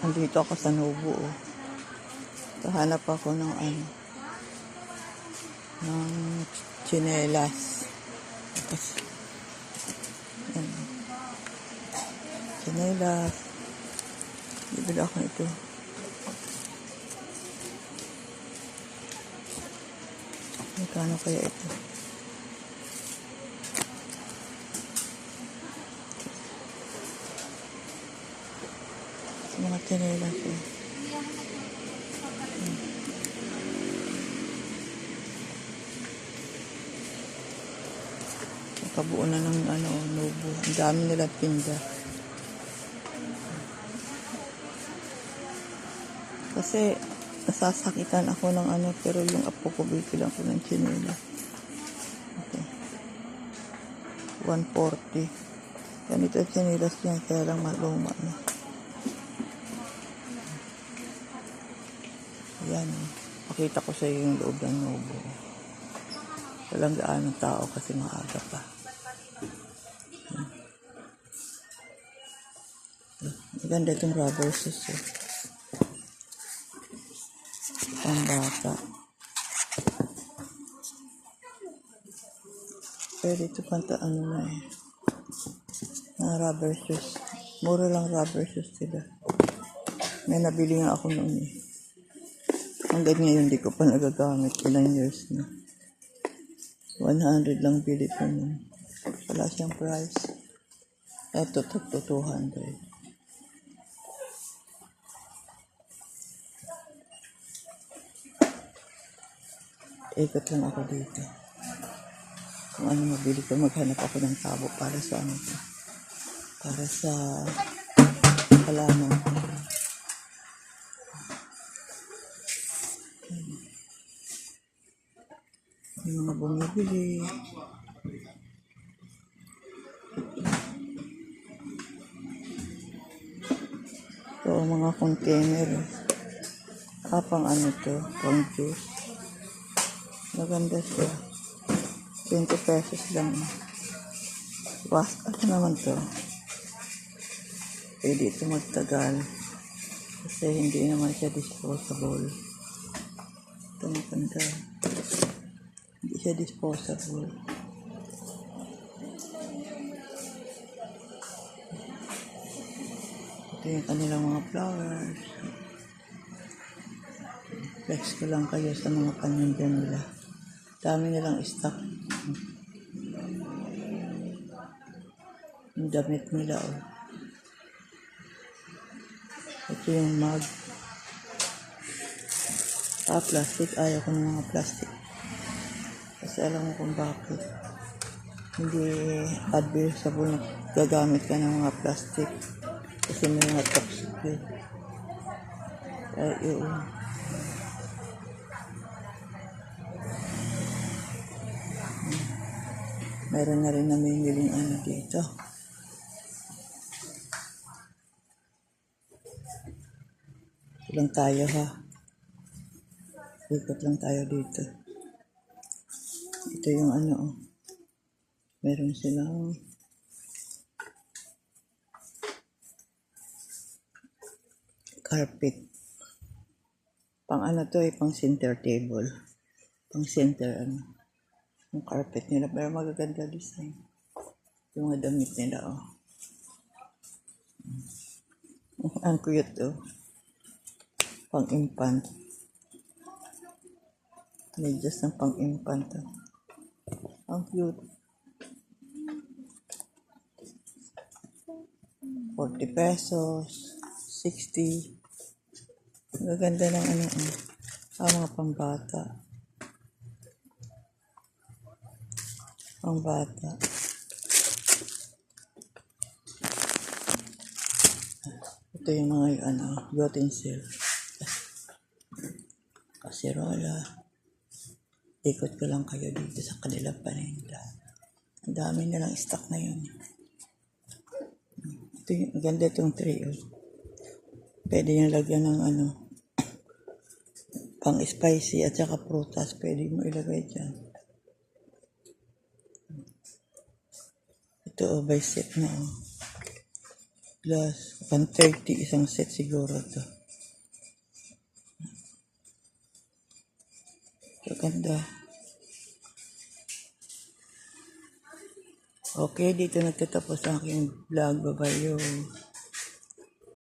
Nandito ako sa Nobu, oh. Kahanap ako ng ng tsinelas. Tapos, tsinelas. Bibili ako ito. Magkano kaya ito? Mga tsinelas, eh. Kabuo na ng Nobu. Ang dami nila tinda. Kasi nasasakitan ako ng pero yung apo ko bibili ako ng tsinelas. Okay. 140. Ganito tsinelas yan, kaya lang maluma na. Ayan. Pakita ko sa iyo yung loob ng Nobu. Walang gaano tao kasi maaga pa. Maganda itong rubber shoes. Pambata. Pwede ito panta na eh. Na rubber shoes. Mura lang rubber shoes sila. May nabili nga ako noon eh. Hanggang ngayon di ko pa nagagamit. Ilang years na. 100 lang bili ko nun. Wala siyang price. Ito to 200. Ikot lang ako dito. Kung ano mabili ko, maghanap ako ng tabo para sa para sa halaman ko. Yung mga bumibili. So, mga container. Pang to, pang juice. Maganda siya. 20 pesos lang. Ano naman to? Pwede ito magtagal. Kasi hindi naman siya disposable. Ito maganda. Hindi siya disposable. Ito yung kanilang mga flowers. Flex ko lang kayo sa mga paninda nila. Dami nilang stock. Yung damit nila, oh. Ito yung mug. Plastic. Ayaw ko ng mga plastic. Kasi alam mo kung bakit. Hindi advisable na gagamit ka ng mga plastic. Kasi may mga toxic yun. Yun. Meron na rin namimiling dito. Lang tayo ha. Ikot lang tayo dito. Ito yung meron silang carpet. Pang to pang center table. Pang center yung carpet nila. Pero magaganda design. Yung mga damit nila, oh. Ang cute, oh. Pang infant. Medyas ng pang infant, oh. Ang cute. 40 pesos. 60. Magaganda ng mga pambata. Pambata. Ito yung mga utensil. Kaserola. Ikot ko lang kayo dito sa kanilang paninda. Ang dami nilang stock na yun. Ito yung ganda itong tray. Pwede yung lagyan ng pang spicy at saka prutas. Pwede mo ilagay dyan. Ito by set na. glass. 130 isang set siguro to. Maganda. Okay, dito nagtatapos ang aking vlog. Bye-bye.